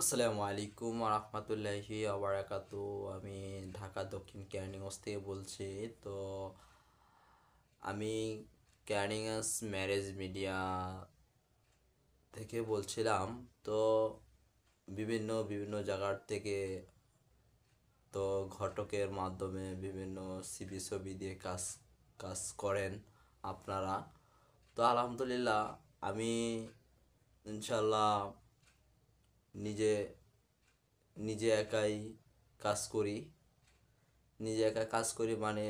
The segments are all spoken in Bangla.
আসসালামু আলাইকুম রহমতুল্লাহি আবরাকাতু। আমি ঢাকা দক্ষিণ ক্যানিংস থেকে বলছি। তো আমি ক্যানিংস ম্যারেজ মিডিয়া থেকে বলছিলাম। তো বিভিন্ন বিভিন্ন জায়গার থেকে তো ঘটকের মাধ্যমে বিভিন্ন সিভি ছবি দিয়ে কাজ কাজ করেন আপনারা। তো আলহামদুলিল্লাহ আমি ইনশাল্লাহ নিজে নিজে একাই কাজ করি। নিজে একা কাজ করি মানে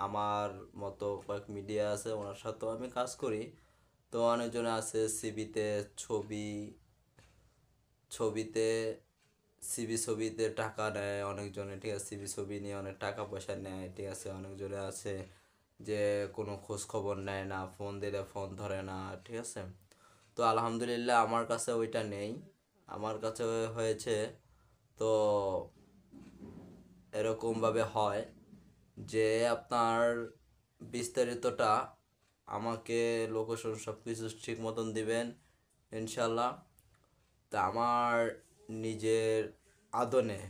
আমার মতো কয়েক মিডিয়া আছে, ওনার সাথেও আমি কাজ করি। তো অনেকজন আছে সিবিতে ছবি ছবিতে ছবিতে টাকা নেয় অনেকজনে, ঠিক আছে, সিবি ছবি নিয়ে অনেক টাকা পয়সা নেয়, ঠিক আছে। অনেকজনে আছে যে কোনো খোঁজ খবর নেয় না, ফোন দিলে ফোন ধরে না, ঠিক আছে। তো আলহামদুলিল্লাহ আমার কাছে ওইটা নেই। আমার কাছে হয়েছে তো এরকমভাবে হয় যে আপনার বিস্তারিতটা আমাকে লোকেশন সব কিছু ঠিক মতন দিবেন ইনশাল্লাহ। তা আমার নিজের আদনে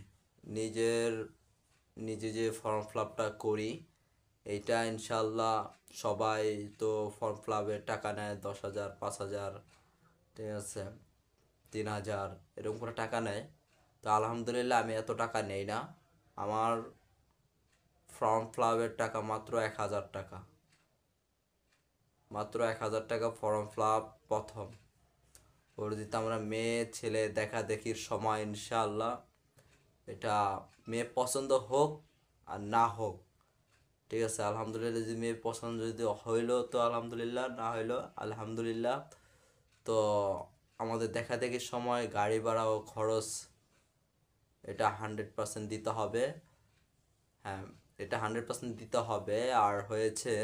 নিজের নিজে যে ফর্ম ফিল আপটা করি এইটা ইনশাল্লাহ সবাই তো ফর্ম ফিল আপের টাকা নেয় 10,000, 5,000, ঠিক আছে, 3,000, এরকম করে টাকা নেয়। তো আলহামদুলিল্লাহ আমি এত টাকা নেই না। আমার ফর্ম ফিল আপের টাকা মাত্র 1,000 টাকা। মাত্র 1,000 টাকা ফর্ম ফিল আপ প্রথম। ওর যদি আমরা মেয়ে ছেলে দেখা দেখির সময় ইনশাআল্লাহ এটা মেয়ে পছন্দ হোক আর না হোক, ঠিক আছে, আলহামদুলিল্লাহ যদি মেয়ে পছন্দ যদি হইলো তো আলহামদুলিল্লাহ, না হইলো আলহামদুলিল্লাহ। তো আমাদের দেখা দেখির সময় গাড়ি ভাড়া ও খরচ এটা 100% দিতে হবে। হ্যাঁ, এটা 100% দিতে হবে। আর হয়েছে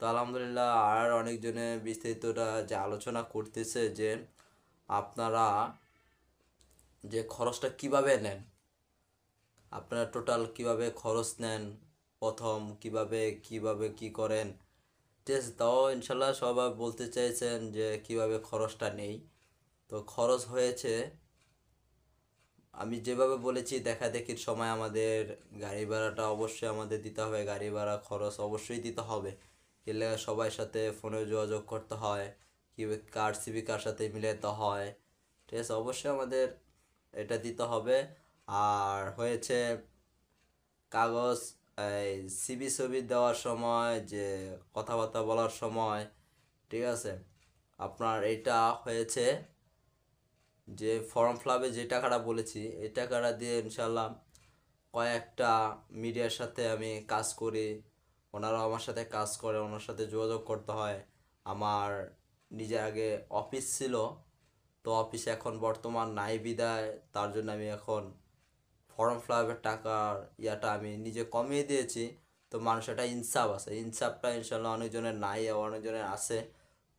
তো আলহামদুলিল্লাহ আর অনেকজনে বিস্তারিতটা যে আলোচনা করতেছে যে আপনারা যে খরচটা কিভাবে নেন, আপনারা টোটাল কিভাবে খরচ নেন, প্রথম কিভাবে কিভাবে কি করেন, ঠিক আছে। তাও ইনশাল্লাহ সবাই বলতে চাইছেন যে কিভাবে খরচটা নেই। তো খরচ হয়েছে আমি যেভাবে বলেছি, দেখা দেখির সময় আমাদের গাড়ি ভাড়াটা অবশ্যই আমাদের দিতে হবে, গাড়ি ভাড়া খরচ অবশ্যই দিতে হবে। এলে সবার সাথে ফোনে যোগাযোগ করতে হয়, কীভাবে কার সিবি কার সাথে মিলাতে হয়, ঠিক আছে, অবশ্যই আমাদের এটা দিতে হবে। আর হয়েছে কাগজ, এই সিবি ছবি দেওয়ার সময় যে কথাবার্তা বলার সময়, ঠিক আছে, আপনার এটা হয়েছে যে ফর্ম ফিল যে টাকাটা বলেছি এই টাকাটা দিয়ে ইনশাল্লাহ কয়েকটা মিডিয়ার সাথে আমি কাজ করি, ওনারাও আমার সাথে কাজ করে, ওনার সাথে যোগাযোগ করতে হয়। আমার নিজের আগে অফিস ছিল, তো অফিসে এখন বর্তমান নাই বিদায়, তার জন্য আমি এখন ফর্ম ফিল আপের টাকার ইয়াটা আমি নিজে কমিয়ে দিয়েছি। তো মানুষ একটা ইনসাফ আছে, ইনসাফটা ইনশাল্লাহ অনেকজনের নাই আবার অনেকজনের আছে।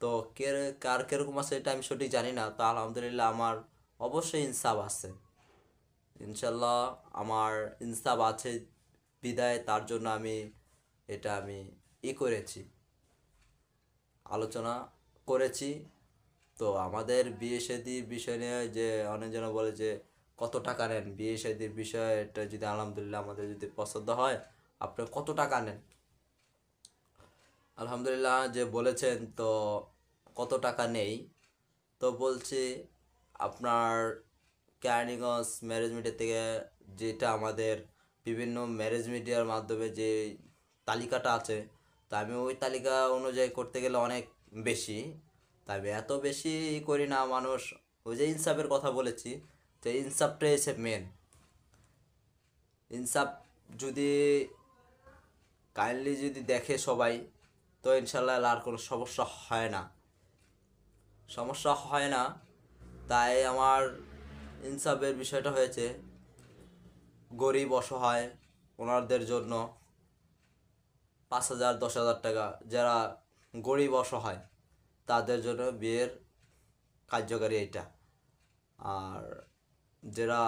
তো কে কার কীরকম আছে এটা আমি সঠিক জানি না। তো আলহামদুলিল্লাহ আমার অবশ্যই ইনসাফ আছে ইনশাল্লাহ। আমার ইনসাফ আছে বিদায় তার জন্য আমি এটা আমি করেছি, আলোচনা করেছি। তো আমাদের বিয়ে শাদির বিষয় নিয়ে যে অনেকজন বলে যে কত টাকা নেন বিয়ে শাদির বিষয়টা, যদি আলহামদুলিল্লাহ আমাদের যদি পছন্দ হয় আপনি কত টাকা নেন, আলহামদুলিল্লাহ যে বলেছেন তো কত টাকা নেই। তো বলছি আপনার ক্যানিগঞ্জ ম্যারেজ মিডিয়া থেকে যেটা আমাদের বিভিন্ন ম্যারেজ মিডিয়ার মাধ্যমে যে তালিকাটা আছে, তা আমি ওই তালিকা অনুযায়ী করতে গেলে অনেক বেশি, তবে এত বেশি করি না। মানুষ ওই যে ইনসাফের কথা বলেছি, তো ইনসাফটাই হচ্ছে মেন। ইনসাফ যদি কাইন্ডলি যদি দেখে সবাই তো ইনশাল্লাহ আর কোনো সমস্যা হয় না, সমস্যা হয় না। তাই আমার ইনসাফের বিষয়টা হয়েছে গরিব অসহায় ওনাদের জন্য 5,000, 10,000 টাকা, যারা গরিব অসহায় তাদের জন্য বিয়ের কার্যকারী এটা। আর যারা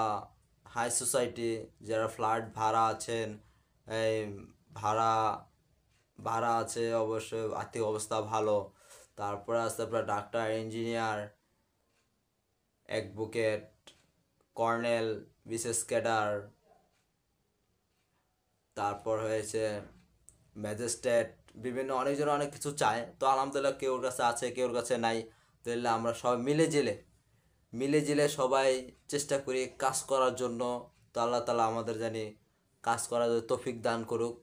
হাই সোসাইটি, যারা ফ্ল্যাট ভাড়া আছেন, এই ভাড়া ভাড়া আছে, অবশ্যই আর্থিক অবস্থা ভালো, তারপরে আছে আপনার ডাক্তার, ইঞ্জিনিয়ার, অ্যাডভোকেট, কর্নেল, বিশেষ ক্যাডার, তারপর হয়েছে ম্যাজিস্ট্রেট, বিভিন্ন অনেকজন অনেক কিছু চায়। তো আলহামদুলিল্লাহ কেউর কাছে আছে কেউর কাছে নাই। তো এলে আমরা সবাই মিলে জিলে সবাই চেষ্টা করি কাজ করার জন্য। তো আল্লাহ তালা আমাদের জানি কাজ করার তৌফিক দান করুক।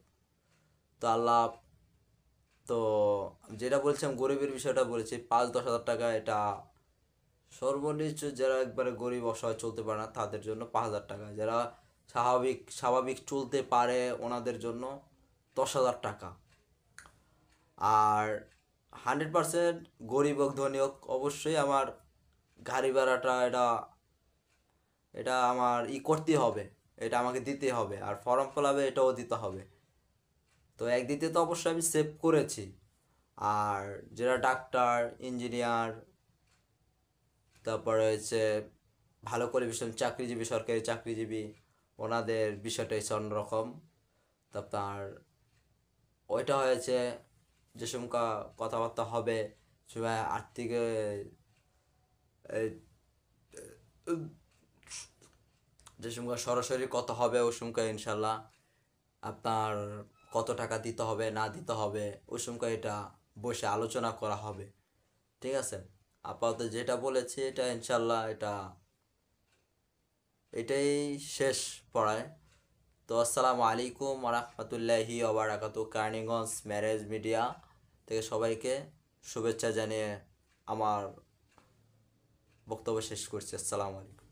তো আল্লাহ, তো যেটা বলছিলাম গরিবের বিষয়টা বলেছি, 5-10 হাজার টাকা এটা সর্বনিম্ন, যারা একবারে গরিব অসহায় চলতে পারে না তাদের জন্য 5,000 টাকা, যারা স্বাভাবিক চলতে পারে ওনাদের জন্য 10,000 টাকা। আর 100% গরিব হোক ধনী হোক অবশ্যই আমার গাড়ি ভাড়াটা এটা এটা আমার করতে হবে, এটা আমাকে দিতে হবে। আর ফর্ম ফিল আপে এটাও দিতে হবে। তো একদিকে তো অবশ্যই আমি সেভ করেছি। আর যারা ডাক্তার, ইঞ্জিনিয়ার, তারপরে হচ্ছে ভালো কোয়ালিফিকেশন চাকরিজীবী, সরকারি চাকরিজীবী, ওনাদের বিষয়টা হচ্ছে অন্যরকম। তারপর ওইটা হয়েছে যে সময় কথাবার্তা হবে, সময় আর্থিক যে সময় সরাসরি কথা হবে ওই সময় ইনশাল্লাহ আপনার কত টাকা দিতে হবে না দিতে হবে ওই সময় এটা বসে আলোচনা করা হবে। ঠিক আছে, আপাতত যেটা বলেছি এটা ইনশাল্লাহ এটাই শেষ পড়ায়। তো আসসালামু আলাইকুম রহমতুল্লাহি ওবারাকাতু। কার্নিগঞ্জ ম্যারেজ মিডিয়া থেকে সবাইকে শুভেচ্ছা জানিয়ে আমার বক্তব্য শেষ করছি। আসসালামু আলাইকুম।